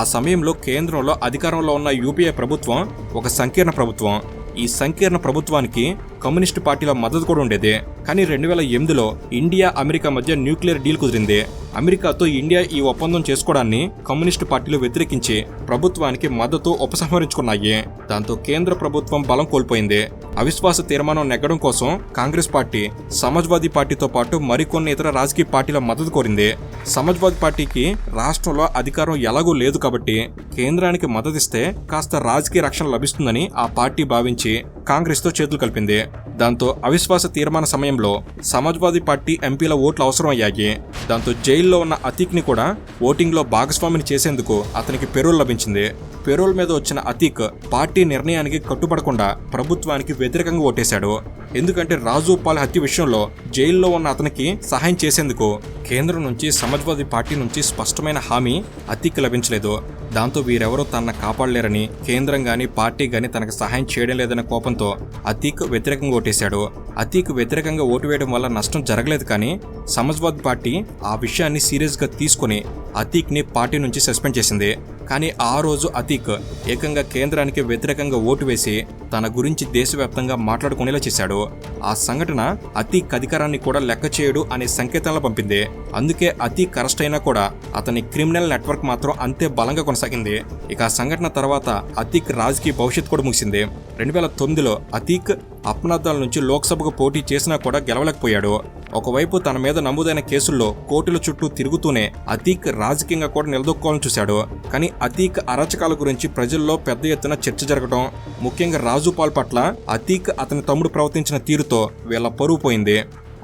ఆ సమయంలో కేంద్రంలో అధికారంలో ఉన్న యూపీఏ ప్రభుత్వం ఒక సంకీర్ణ ప్రభుత్వం. ఈ సంకీర్ణ ప్రభుత్వానికి కమ్యూనిస్టు పార్టీల మద్దతు కూడా ఉండేది. కానీ 2008లో ఇండియా, అమెరికా మధ్య న్యూక్లియర్ డీల్ కుదిరింది. అమెరికాతో ఇండియా ఈ ఒప్పందం చేసుకోవడాన్ని కమ్యూనిస్టు పార్టీలు వ్యతిరేకించి ప్రభుత్వానికి మద్దతు ఉపసంహరించుకున్నాయి. దాంతో కేంద్ర ప్రభుత్వం బలం కోల్పోయింది. అవిశ్వాస తీర్మానం నెగ్గడం కోసం కాంగ్రెస్ పార్టీ సమాజ్వాదీ పార్టీతో పాటు మరికొన్ని ఇతర రాజకీయ పార్టీల మద్దతు కోరింది. సమాజ్వాదీ పార్టీకి రాష్ట్రంలో అధికారం ఎలాగూ లేదు కాబట్టి కేంద్రానికి మద్దతిస్తే కాస్త రాజకీయ రక్షణ లభిస్తుందని ఆ పార్టీ భావించి కాంగ్రెస్తో చేతులు కలిపింది. దాంతో అవిశ్వాస తీర్మాన సమయంలో సమాజ్వాదీ పార్టీ ఎంపీల ఓట్లు అవసరం అయ్యాయి. దాంతో జైల్లో ఉన్న అతీక్ని కూడా ఓటింగ్లో భాగస్వామిని చేసేందుకు అతనికి పెరోల్ లభించింది. పెరోల్ మీద వచ్చిన అతీక్ పార్టీ నిర్ణయానికి కట్టుబడకుండా ప్రభుత్వానికి వ్యతిరేకంగా ఓటేశాడు. ఎందుకంటే రాజూపాల్ హత్య విషయంలో జైల్లో ఉన్న అతనికి సహాయం చేసేందుకు కేంద్రం నుంచి సమాజ్వాదీ పార్టీ నుంచి స్పష్టమైన హామీ అతీక్ లభించలేదు. దాంతో వీరెవరూ తనను కాపాడలేరని, కేంద్రం గాని పార్టీ గాని తనకు సహాయం చేయడం లేదన్న కోపంతో అతీక్ వ్యతిరేకంగా ఓటేశాడు. అతీక్ వ్యతిరేకంగా ఓటు వేయడం వల్ల నష్టం జరగలేదు, కానీ సమాజ్వాదీ పార్టీ ఆ విషయాన్ని సీరియస్గా తీసుకుని అతీక్ని పార్టీ నుంచి సస్పెండ్ చేసింది. కానీ ఆ రోజు అతీక్ ఏకంగా కేంద్రానికి వ్యతిరేకంగా ఓటు వేసి తన గురించి దేశవ్యాప్తంగా మాట్లాడుకునేలా చేశాడు. ఆ సంఘటన అతీక్ అధికారాన్ని కూడా లెక్క చేయడు అనే సంకేతాలను పంపింది. అందుకే అతీక్ అరెస్ట్ అయినా కూడా అతని క్రిమినల్ నెట్వర్క్ మాత్రం అంతే బలంగా కొనసాగింది. ఇక ఆ సంఘటన తర్వాత అతీక్ రాజకీయ భవిష్యత్తు కూడా ముగిసింది. 2009లో అతీక్ అప్నాదాల్ నుంచి లోక్సభకు పోటీ చేసినా కూడా గెలవలేకపోయాడు. ఒకవైపు తన మీద నమోదైన కేసుల్లో కోర్టుల చుట్టూ తిరుగుతూనే అతీక్ రాజకీయంగా కూడా నిలదొక్కోవాలని చూశాడు. కానీ అతీక్ అరాచకాల గురించి ప్రజల్లో పెద్ద ఎత్తున చర్చ జరగడం, ముఖ్యంగా రాజూపాల్ పట్ల అతీక్ అతని తమ్ముడు ప్రవర్తించిన తీరుతో వీళ్ళ పరువు పోయింది.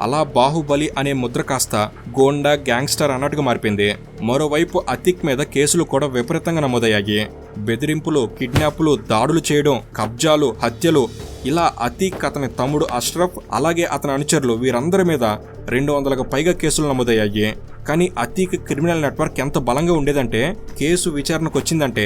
అలా బాహుబలి అనే ముద్ర కాస్త గోండా, గ్యాంగ్స్టర్ అన్నట్టుగా మారిపోయింది. మరోవైపు అతీక్ మీద కేసులు కూడా విపరీతంగా నమోదయ్యాయి. బెదిరింపులు, కిడ్నాప్లు, దాడులు చేయడం, కబ్జాలు, హత్యలు, ఇలా అతీక్, అతని తమ్ముడు అష్రఫ్, అలాగే అతని అనుచరులు వీరందరి మీద 200కు పైగా కేసులు నమోదయ్యాయి. కానీ అతీక్ క్రిమినల్ నెట్వర్క్ ఎంత బలంగా ఉండేదంటే కేసు విచారణకు వచ్చిందంటే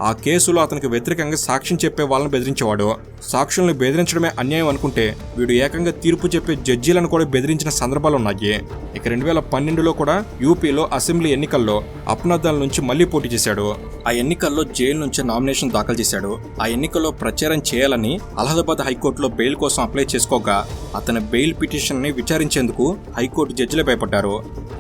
ఆ కేసులో అతనికి వ్యతిరేకంగా సాక్ష్యం చెప్పే వాళ్ళని బెదిరించేవాడు. సాక్షుల్ని బెదిరించడమే అన్యాయం అనుకుంటే వీడు ఏకంగా తీర్పు చెప్పే జడ్జీలను కూడా బెదిరించిన సందర్భాలు ఉన్నాయి. ఇక 2012లో కూడా యూపీలో అసెంబ్లీ ఎన్నికల్లో అప్నాదాల్ నుంచి మళ్లీ పోటీ చేశాడు. ఆ ఎన్నికల్లో జైలు నుంచి నామినేషన్ దాఖలు చేశాడు. ఆ ఎన్నికల్లో ప్రచారం చేయాలని అలహాబాద్ హైకోర్టులో బెయిల్ కోసం అప్లై చేసుకోగా అతని బెయిల్ పిటిషన్ ని విచారించేందుకు హైకోర్టు జడ్జిలే భయపడ్డారు.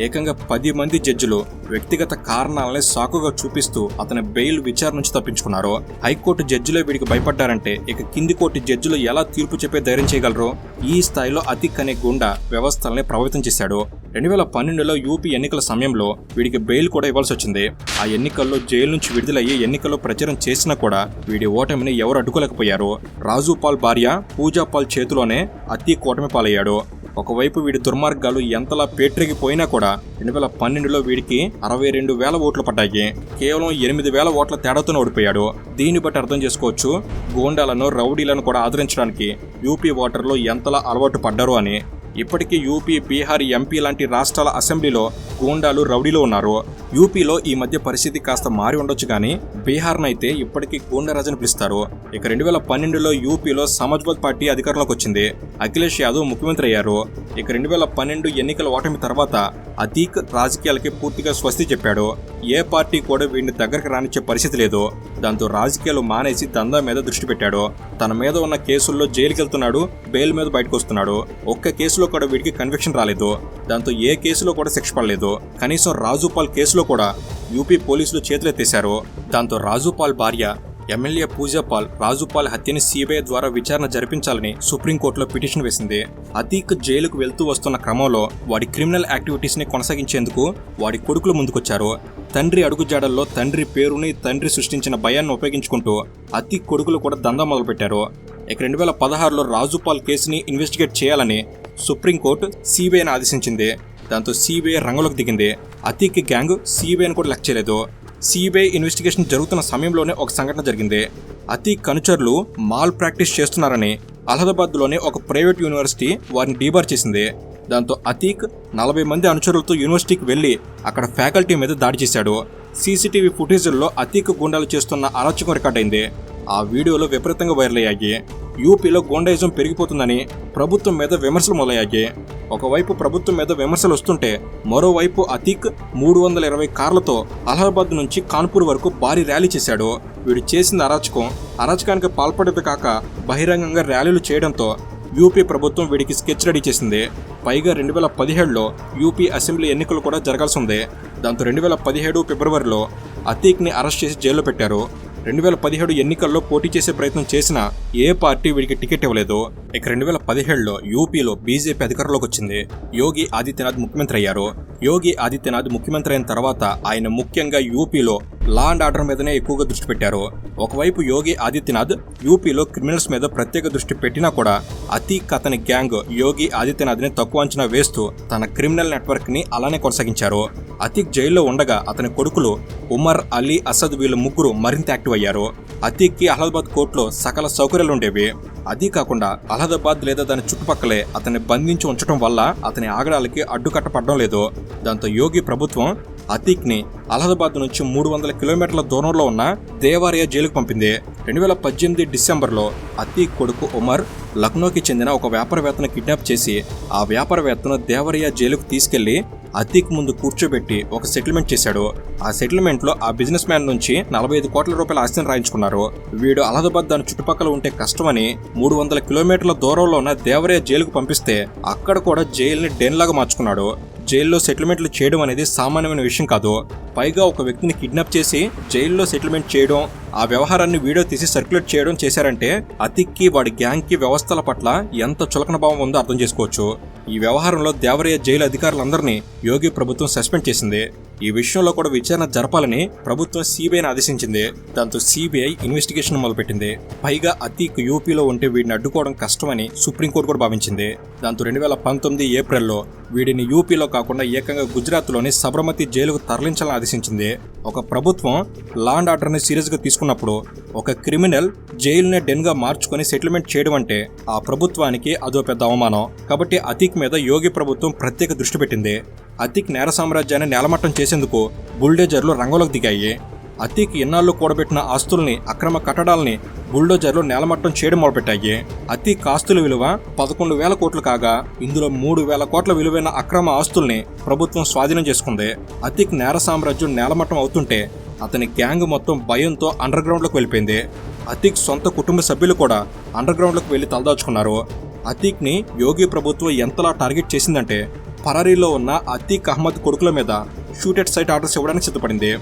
ఏకంగా 10 మంది జడ్జిలు వ్యక్తిగత కారణాలని సాకుగా చూపిస్తూ అతని బెయిల్ విచారణ నుంచి తప్పించుకున్నారు. హైకోర్టు జడ్జిలే వీడికి భయపడ్డారంటే ఇక కింది కోర్టు జడ్జిలు ఎలా తీర్పు చెప్పే ధైర్యం చేయగలరు? ఈ స్థాయిలో అతీక్ అనే గుండా వ్యవస్థల్ని ప్రభావితం చేశాడు. 2012లో యూపీ ఎన్నికల సమయంలో వీడికి బెయిల్ కూడా ఇవ్వాల్సి వచ్చింది. ఆ ఎన్నికల్లో జైలు నుంచి విడుదలయ్యి ఎన్నికల్లో ప్రచారం చేసినా కూడా వీడి ఓటమిని ఎవరు అడ్డుకోలేకపోయారు. రాజూపాల్ భార్య పూజాపాల్ చేతిలోనే అతీక్ ఓటమి పాలయ్యాడు. ఒకవైపు వీడి దుర్మార్గాలు ఎంతలా పేట్రెగిపోయినా కూడా 2012లో వీడికి 62,000 ఓట్లు పడ్డాయి. కేవలం 8,000 ఓట్ల తేడాతో ఓడిపోయాడు. దీన్ని బట్టి అర్థం చేసుకోవచ్చు గోండాలను, రౌడీలను కూడా ఆదరించడానికి యూపీ ఓటర్లు ఎంతలా అలవాటు పడ్డారు అని. ఇప్పటికీ యూపీ, బీహార్, ఎంపీ లాంటి రాష్ట్రాల అసెంబ్లీలో గూండాలు, రౌడీలు ఉన్నారు. యూపీలో ఈ మధ్య పరిస్థితి కాస్త మారి ఉండొచ్చు, కానీ బీహార్నైతే ఇప్పటికీ గూండారాజుని పిలుస్తారు. ఇక 2012లో యూపీలో సమాజ్వాదీ పార్టీ అధికారంలోకి వచ్చింది. అఖిలేష్ యాదవ్ ముఖ్యమంత్రి అయ్యారు. ఇక 2012 ఎన్నికల ఓటమి తర్వాత అతీక్ రాజకీయాలకి పూర్తిగా స్వస్తి చెప్పాడు. ఏ పార్టీ కూడా వీడిని దగ్గరకు రానిచ్చే పరిస్థితి లేదు. దాంతో రాజకీయాలు మానేసి దందా మీద దృష్టి పెట్టాడు. తన మీద ఉన్న కేసుల్లో జైలుకి వెళ్తున్నాడు, బెయిల్ మీద బయటకు వస్తున్నాడు. ఒక్క కేసులో కూడా వీడికి కన్విక్షన్ రాలేదు. దాంతో ఏ కేసులో కూడా శిక్ష పడలేదు. కనీసం రాజూపాల్ కేసులో కూడా యూపీ పోలీసులు చేతులెత్తేశారు. దాంతో రాజూపాల్ భార్య ఎమ్మెల్యే పూజాపాల్ రాజూపాల్ హత్యని సిబిఐ ద్వారా విచారణ జరిపించాలని సుప్రీంకోర్టులో పిటిషన్ వేసింది. అతీక్ జైలుకు వెళ్తూ వస్తున్న క్రమంలో వాడి క్రిమినల్ యాక్టివిటీస్ ని కొనసాగించేందుకు వాడి కొడుకులు ముందుకొచ్చారు. తండ్రి అడుగుజాడల్లో తండ్రి పేరుని, తండ్రి సృష్టించిన భయాన్ని ఉపయోగించుకుంటూ అతీక్ కొడుకులు కూడా దందా మొదలుపెట్టారు. ఇక 2016లో రాజూపాల్ కేసుని ఇన్వెస్టిగేట్ చేయాలని సుప్రీంకోర్టు సిబిఐని ఆదేశించింది. దాంతో సిబిఐ రంగంలోకి దిగింది. అతీక్ గ్యాంగ్ సిబిఐని కూడా లెక్క చేయలేదు. సిబిఐ ఇన్వెస్టిగేషన్ జరుగుతున్న సమయంలోనే ఒక సంఘటన జరిగింది. అతీక్ అనుచరులు మాల్ ప్రాక్టీస్ చేస్తున్నారని అలహాబాద్లోని ఒక ప్రైవేట్ యూనివర్సిటీ వారిని డీబార్ చేసింది. దాంతో అతీక్ 40 మంది అనుచరులతో యూనివర్సిటీకి వెళ్లి అక్కడ ఫ్యాకల్టీ మీద దాడి చేశాడు. సీసీటీవీ ఫుటేజీల్లో అతీక్ గుండాలు చేస్తున్న అరాచకం రికార్డైంది. ఆ వీడియోలో విపరీతంగా వైరల్ అయ్యాయి. యూపీలో గోండాయిజం పెరిగిపోతుందని ప్రభుత్వం మీద విమర్శలు మొదలయ్యాయి. ఒకవైపు ప్రభుత్వం మీద విమర్శలు వస్తుంటే మరోవైపు అతీక్ 320 కార్లతో అలహాబాద్ నుంచి కాన్పూర్ వరకు భారీ ర్యాలీ చేశాడు. వీడు చేసిన అరాచకానికి పాల్పడేది కాక బహిరంగంగా ర్యాలీలు చేయడంతో యూపీ ప్రభుత్వం వీడికి స్కెచ్ రెడీ చేసింది. పైగా 2017లో యూపీ అసెంబ్లీ ఎన్నికలు కూడా జరగాల్సి ఉంది. దాంతో 2017 ఫిబ్రవరిలో అతీక్ని అరెస్ట్ చేసి జైల్లో పెట్టారు. 2017 ఎన్నికల్లో పోటీ చేసే ప్రయత్నం చేసినా ఏ పార్టీ వీడికి టికెట్ ఇవ్వలేదు. ఇక 2017లో యూపీలో బీజేపీ అధికారంలోకి వచ్చింది. యోగి ఆదిత్యనాథ్ ముఖ్యమంత్రి అయ్యారు. యోగి ఆదిత్యనాథ్ ముఖ్యమంత్రి అయిన తర్వాత ఆయన ముఖ్యంగా యూపీలో లా అండ్ ఆర్డర్ మీదనే ఎక్కువగా దృష్టి పెట్టారు. ఒకవైపు యోగి ఆదిత్యనాథ్ యూపీలో క్రిమినల్స్ మీద ప్రత్యేక దృష్టి పెట్టినా కూడా అతీక్ అతని గ్యాంగ్ యోగి ఆదిత్యనాథ్ ని తక్కువ అంచనా వేస్తూ తన క్రిమినల్ నెట్వర్క్ ని అలానే కొనసాగించారు. అతీక్ జైల్లో ఉండగా అతని కొడుకులు ఉమర్, అలీ, అసద్ వీళ్ళు ముగ్గురు మరింత యాక్టివ్ అయ్యారు. అతీక్ కి అలహాబాద్ కోర్టులో సకల సౌకర్యాలు ఉండేవి. అదీ కాకుండా అలహాబాద్ లేదా దాని చుట్టుపక్కలే అతన్ని బంధించి ఉంచడం వల్ల అతని ఆగడాలకి అడ్డుకట్టపడడం లేదు. దాంతో యోగి ప్రభుత్వం అతీక్ ని అలహాబాద్ నుంచి 300 కిలోమీటర్ల దూరంలో ఉన్న దేవారియా జైలుకు పంపింది. 2018 డిసెంబర్లో అతీక్ కొడుకు ఉమర్ లక్నోకి చెందిన ఒక వ్యాపారవేత్తను కిడ్నాప్ చేసి ఆ వ్యాపారవేత్తను దేవరియా జైలుకు తీసుకెళ్లి అతీక్ ముందు కూర్చోబెట్టి ఒక సెటిల్మెంట్ చేశాడు. ఆ సెటిల్మెంట్ లో ఆ బిజినెస్ మ్యాన్ నుంచి 45 కోట్ల రూపాయల ఆస్తిని రాయించుకున్నారు. వీడు అలహాబాద్ దాని చుట్టుపక్కల ఉంటే కష్టమని 300 కిలోమీటర్ల దూరంలో ఉన్న దేవరియా జైలుకు పంపిస్తే అక్కడ కూడా జైలుని డెన్ లాగా మార్చుకున్నాడు. జైల్లో సెటిల్మెంట్లు చేయడం అనేది సామాన్యమైన విషయం కాదు. పైగా ఒక వ్యక్తిని కిడ్నాప్ చేసి జైల్లో సెటిల్మెంట్ చేయడం, ఆ వ్యవహారాన్ని వీడియో తీసి సర్క్యులేట్ చేయడం చేశారంటే అతీక్కి వాడి గ్యాంగ్ కి వ్యవస్థల పట్ల ఎంత చులకన భావం ఉందో అర్థం చేసుకోవచ్చు. ఈ వ్యవహారంలో దేవరియా జైలు అధికారులందరినీ యోగి ప్రభుత్వం సస్పెండ్ చేసింది. ఈ విషయంలో కూడా విచారణ జరపాలని ప్రభుత్వం సిబిఐని ఆదేశించింది. దాంతో సిబిఐ ఇన్వెస్టిగేషన్ మొదలుపెట్టింది. పైగా అతీక్ యూపీలో ఉంటే వీడిని అడ్డుకోవడం కష్టమని సుప్రీంకోర్టు కూడా భావించింది. దాంతో 2019 ఏప్రిల్లో వీడిని యూపీలో కాకుండా ఏకంగా గుజరాత్లోని సబర్మతి జైలుకు తరలించాలని ఆదేశించింది. ఒక ప్రభుత్వం లా అండ్ ఆర్డర్ని సీరియస్ గా తీసుకున్నప్పుడు ఒక క్రిమినల్ జైలునే డెన్ గా మార్చుకుని సెటిల్మెంట్ చేయడం అంటే ఆ ప్రభుత్వానికి అదో పెద్ద అవమానం. కాబట్టి అతీక్ మీద యోగి ప్రభుత్వం ప్రత్యేక దృష్టి పెట్టింది. అతీక్ నేర సామ్రాజ్యాన్ని నేలమట్టం చేసేందుకు బుల్డోజర్లు రంగంలోకి దిగాయి. అతీక్ ఎన్నాళ్ళు కూడబెట్టిన ఆస్తుల్ని, అక్రమ కట్టడాల్ని బుల్డోజర్లు నేలమట్టం చేయడం మొదలుపెట్టాయి. అతీక్ ఆస్తుల విలువ 11,000 కోట్లు కాగా ఇందులో 3,000 కోట్ల విలువైన అక్రమ ఆస్తుల్ని ప్రభుత్వం స్వాధీనం చేసుకుంది. అతీక్ నేర సామ్రాజ్యం నేలమట్టం అవుతుంటే అతని గ్యాంగ్ మొత్తం భయంతో అండర్ గ్రౌండ్లోకి వెళ్ళిపోయింది. అతీక్ సొంత కుటుంబ సభ్యులు కూడా అండర్ గ్రౌండ్లోకి వెళ్లి తలదాచుకున్నారు. అతీక్ ని యోగి ప్రభుత్వం ఎంతలా టార్గెట్ చేసిందంటే పరారీలో ఉన్న అతీక్ అహ్మద్ కొడుకుల మీద షూట్ ఎట్ సైట్ ఆర్డర్స్ ఇవ్వడానికి సిద్ధపడింది.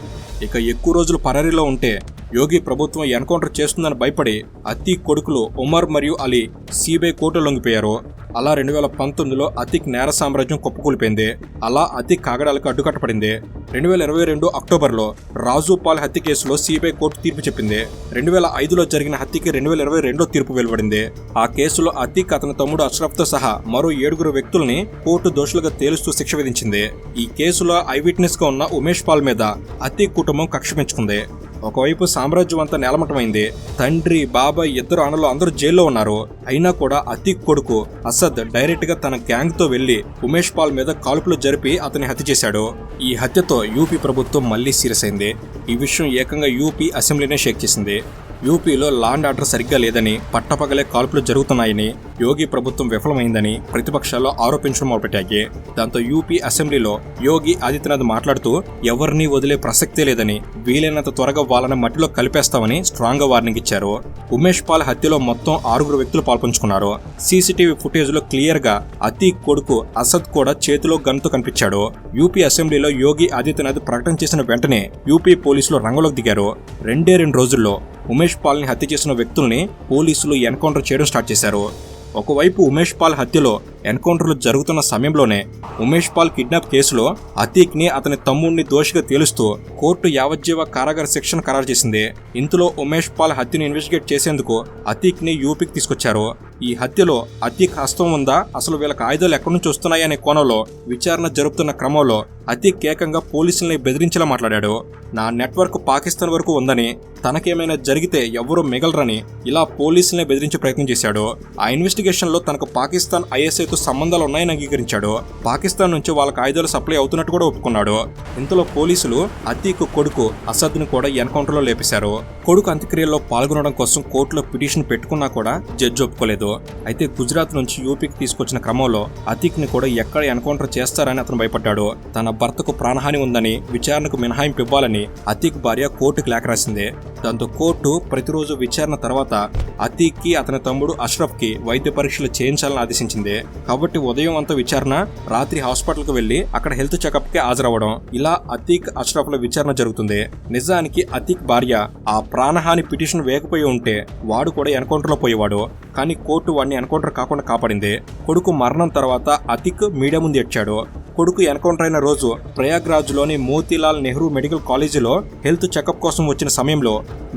ఇక ఎక్కువ రోజులు పరారీలో ఉంటే యోగి ప్రభుత్వం ఎన్కౌంటర్ చేస్తుందని భయపడి అతీక్ కొడుకులు ఉమర్ మరియు అలీ సిబిఐ కోర్టులో లొంగిపోయారు. అలా 2019లో అతీక్ నేర సామ్రాజ్యం కుప్పకూలిపోయింది. అలా అతీక్ కాగడాలకు అడ్డుకట్టపడింది. 2022 అక్టోబర్లో రాజుపాల్ హత్య కేసులో సిబిఐ కోర్టు తీర్పు చెప్పింది. 2005లో జరిగిన హత్యకి 2022లో తీర్పు వెలువడింది. ఆ కేసులో అతీక్ అతని తమ్ముడు అష్రఫ్తో సహా మరో 7 వ్యక్తుల్ని కోర్టు దోషులుగా తేలుస్తూ శిక్ష విధించింది. ఈ కేసులో ఐ విట్నెస్ గా ఉన్న ఉమేష్ పాల్ మీద అతీక్ కుటుంబం కక్ష పెంచుకుంది. ఒకవైపు సామ్రాజ్యం అంతా నేలమట్టమైంది. తండ్రి, బాబాయ్, 2 అన్నలు అందరూ జైల్లో ఉన్నారు. అయినా కూడా అతీక్ కొడుకు అసద్ డైరెక్ట్ గా తన గ్యాంగ్ తో వెళ్లి ఉమేష్ పాల్ మీద కాల్పులు జరిపి అతని హత్య చేశాడు. ఈ హత్యతో యూపీ ప్రభుత్వం మళ్లీ సీరియస్ అయింది. ఈ విషయం ఏకంగా యూపీ అసెంబ్లీనే షేక్ చేసింది. యూపీలో లా అండ్ ఆర్డర్ సరిగ్గా లేదని, పట్టపగలే కాల్పులు జరుగుతున్నాయని, యోగి ప్రభుత్వం విఫలమైందని ప్రతిపక్షాల్లో ఆరోపించడం మొదలుపెట్టాయి. దాంతో యూపీ అసెంబ్లీలో యోగి ఆదిత్యనాథ్ మాట్లాడుతూ ఎవరినీ వదిలే ప్రసక్తే లేదని, వీలైనంత త్వరగా వాళ్ళని మట్టిలో కలిపేస్తామని స్ట్రాంగ్ గా వార్నింగ్ ఇచ్చారు. ఉమేష్ పాల్ హత్యలో మొత్తం 6 వ్యక్తులు పాల్పంచుకున్నారు. సీసీటీవీ ఫుటేజ్ లో క్లియర్ గా అతీక్ కొడుకు అసద్ కూడా చేతిలో గన్తో కనిపించాడు. యూపీ అసెంబ్లీలో యోగి ఆదిత్యనాథ్ ప్రకటన చేసిన వెంటనే యూపీ పోలీసులు రంగంలోకి దిగారు. 2 రోజుల్లో ఉమేష్ పాల్ ని హత్య చేసిన వ్యక్తుల్ని పోలీసులు ఎన్కౌంటర్ చేయడం స్టార్ట్ చేశారు. ఒకవైపు ఉమేష్ పాల్ హత్యలో ఎన్కౌంటర్లు జరుగుతున్న సమయంలోనే ఉమేష్ పాల్ కిడ్నాప్ కేసులో అతీక్ ని అతని తమ్ముడిని దోషిగా తేలుస్తూ కోర్టు యావజ్జీవ కారాగార శిక్షను ఖరారు చేసింది. ఇందులో ఉమేష్ పాల్ హత్యను ఇన్వెస్టిగేట్ చేసేందుకు అతీక్ ని యూపీకి తీసుకొచ్చారు. ఈ హత్యలో అతీక్ హస్తం ఉందా, అసలు వీళ్ళకి ఆయుధాలు ఎక్కడి నుంచి వస్తున్నాయనే కోణంలో విచారణ జరుపుతున్న క్రమంలో అతీక్ ఏకంగా పోలీసుల్ని బెదిరించేలా మాట్లాడాడు. నా నెట్వర్క్ పాకిస్తాన్ వరకు ఉందని, తనకేమైనా జరిగితే ఎవరూ మిగలరని ఇలా పోలీసుల్ని బెదిరించే ప్రయత్నం చేశాడు. ఆ ఇన్వెస్టిగేషన్ లో తనకు పాకిస్తాన్ ఐఎస్ఐతో సంబంధాలు ఉన్నాయని అంగీకరించాడు. పాకిస్తాన్ నుంచి వాళ్ళకి ఆయుధాలు సప్లై అవుతున్నట్టు కూడా ఒప్పుకున్నాడు. ఇంతలో పోలీసులు అతీక్ కొడుకు అసద్ ని కూడా ఎన్కౌంటర్ లో లేపేశారు. కొడుకు అంత్యక్రియల్లో పాల్గొనడం కోసం కోర్టులో పిటిషన్ పెట్టుకున్నా కూడా జడ్జి ఒప్పుకోలేదు. అయితే గుజరాత్ నుంచి యూపీకి తీసుకొచ్చిన క్రమంలో అతీక్ ని కూడా ఎక్కడ ఎన్కౌంటర్ చేస్తారని అతను భయపడ్డాడు. తన భర్తకు ప్రాణహాని ఉందని, విచారణకు మినహాయింపు ఇవ్వాలని అతీక్ భార్య కోర్టుకు లేఖ రాసింది. దాంతో కోర్టు ప్రతిరోజు విచారణ తర్వాత అతీక్ కి అతని తమ్ముడు అష్రఫ్ కి వైద్య పరీక్షలు చేయించాలని ఆదేశించింది. కాబట్టి ఉదయం అంతా విచారణ, రాత్రి హాస్పిటల్ కు వెళ్లి అక్కడ హెల్త్ చెకప్ కి హాజరవ్వడం, ఇలా అతీక్ అష్రఫ్ ల విచారణ జరుగుతుంది. నిజానికి అతీక్ భార్య ఆ ప్రాణహాని పిటిషన్ వేయకపోయి ఉంటే వాడు కూడా ఎన్కౌంటర్ లో పోయేవాడు. కానీ కోర్టు వాడిని ఎన్కౌంటర్ కాకుండా కాపాడింది. కొడుకు మరణం తర్వాత అతీక్ మీడియా ముందు ఏడ్చాడు. కొడుకు ఎన్కౌంటర్ అయిన రోజు ప్రయాగ్రాజ్ లోని మోతీలాల్ నెహ్రూ మెడికల్ కాలేజీలో హెల్త్ చెకప్ కోసం వచ్చిన సమయంలో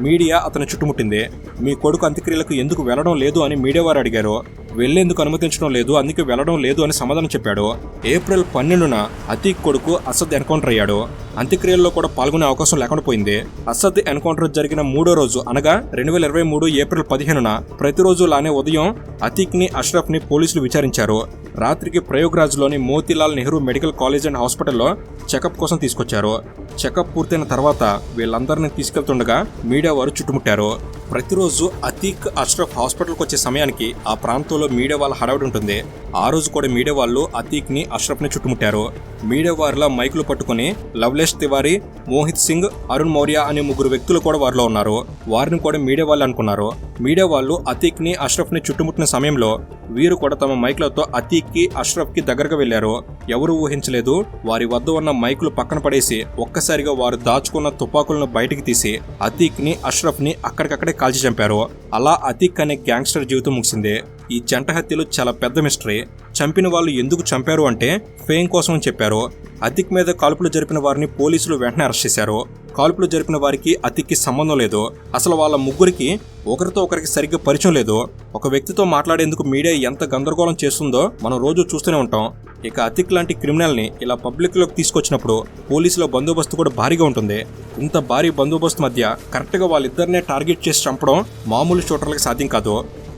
మీడియా అతను చుట్టుముట్టింది. మీ కొడుకు అంత్యక్రియలకు ఎందుకు వెళ్లడం లేదు అని మీడియా వారు అడిగారు. వెళ్లేందుకు అనుమతించడం లేదు, అందుకే వెళ్లడం లేదు అని సమాధానం చెప్పాడు. ఏప్రిల్ 12న అతీక్ కొడుకు అసద్ ఎన్కౌంటర్ అయ్యాడు. అంత్యక్రియల్లో కూడా పాల్గొనే అవకాశం లేకుండా పోయింది. అసద్ ఎన్కౌంటర్ జరిగిన 3వ రోజు అనగా 2023 ఏప్రిల్ 15న ప్రతిరోజు లానే ఉదయం అతీక్ ని అష్రఫ్ ని పోలీసులు విచారించారు. రాత్రికి ప్రయాగ్రాజ్ లోని Motilal Nehru medical college and హాస్పిటల్లో చెకప్ కోసం తీసుకొచ్చారు. చెకప్ పూర్తయిన తర్వాత వీళ్ళందరినీ తీసుకెళ్తుండగా మీడియా వారు చుట్టుముట్టారు. ప్రతిరోజు అతీక్ అష్రఫ్ హాస్పిటల్కి వచ్చే సమయానికి ఆ ప్రాంతంలో మీడియా వాళ్ళ హడావిడి ఉంటుంది. ఆ రోజు కూడా మీడియా వాళ్ళు అతీక్ ని అష్రఫ్ ని చుట్టుముట్టారు. మీడియా వారిలా మైకులు పట్టుకుని లవ్లేష్ తివారీ, మోహిత్ సింగ్, అరుణ్ మౌర్య అనే 3 వ్యక్తులు కూడా వారిలో ఉన్నారు. వారిని కూడా మీడియా వాళ్ళు అనుకున్నారు. మీడియా వాళ్ళు అతీక్ ని అష్రఫ్ ని చుట్టుముట్టిన సమయంలో వీరు కూడా తమ మైకులతో అతీక్ కి అష్రఫ్ కి దగ్గరగా వెళ్లారు. ఎవరు ఊహించలేదు, వారి వద్ద ఉన్న మైకులు పక్కన పడేసి ఒక్కసారిగా వారు దాచుకున్న తుపాకులను బయటికి తీసి అతీక్ ని అష్రఫ్ ని అక్కడికక్కడే కాల్చి చంపారు. అలా అతీక్ అనే గ్యాంగ్స్టర్ జీవితం ముగిసింది. ఈ జంట హత్యలు చాలా పెద్ద మిస్టరీ. చంపిన వాళ్ళు ఎందుకు చంపారు అంటే ఫేమ్ కోసం అని చెప్పారు. అతీక్ మీద కాల్పులు జరిపిన వారిని పోలీసులు వెంటనే అరెస్ట్ చేశారు. కాల్పులు జరిపిన వారికి అతీక్ కి సంబంధం లేదు. అసలు వాళ్ళ ముగ్గురికి ఒకరితో ఒకరికి సరిగ్గా పరిచయం లేదు. ఒక వ్యక్తితో మాట్లాడేందుకు మీడియా ఎంత గందరగోళం చేస్తుందో మనం రోజు చూస్తూనే ఉంటాం. ఇక అతీక్ లాంటి క్రిమినల్ ని ఇలా పబ్లిక్ లోకి తీసుకొచ్చినప్పుడు పోలీసుల బందోబస్తు కూడా భారీగా ఉంటుంది. ఇంత భారీ బందోబస్తు మధ్య కరెక్ట్ గా వాళ్ళిద్దరినే టార్గెట్ చేసి చంపడం మామూలు షూటర్లకు సాధ్యం కాదు.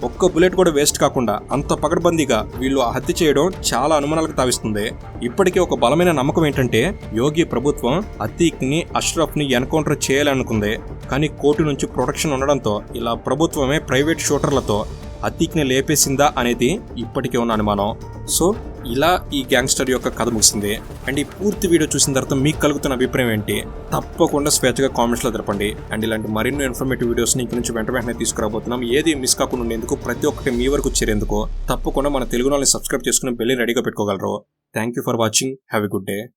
ఒక్క బుల్లెట్ కూడా వేస్ట్ కాకుండా అంత పకడ్బందీగా వీళ్ళు హత్య చేయడం చాలా అనుమానాలకు తావిస్తుంది. ఇప్పటికీ ఒక బలమైన నమ్మకం ఏంటంటే యోగి ప్రభుత్వం అతీక్ ని అష్రఫ్ ని ఎన్కౌంటర్ చేయాలనుకుంది. కానీ కోర్టు నుంచి ప్రొటెక్షన్ ఉండడంతో ఇలా ప్రభుత్వమే ప్రైవేట్ షూటర్లతో అతీక్ ని లేపేసిందా అనేది ఇప్పటికే ఉన్న అనుమానం. సో ఇలా ఈ గ్యాంగ్స్టర్ యొక్క కథ ముగిసింది. అండ్ ఈ పూర్తి వీడియో చూసిన తర్వాత మీకు కలుగుతున్న అభిప్రాయం ఏంటి తప్పకుండా స్వేచ్ఛగా కామెంట్స్ లో తెలపండి. అండ్ ఇలాంటి మరిన్ని ఇన్ఫర్మేటివ్ వీడియోస్ ఇంక నుంచి వెంటనే తీసుకురాబోతున్నాం. ఏది మిస్ కాకుండా ఉండేందుకు, ప్రతి ఒక్కటి మీ వరకు చేరేందుకు తప్పకుండా మన తెలుగు వాళ్ళని సబ్స్క్రైబ్ చేసుకుని బెల్ రెడీగా పెట్టుకోగలరు. Thank you for watching. Have a good day.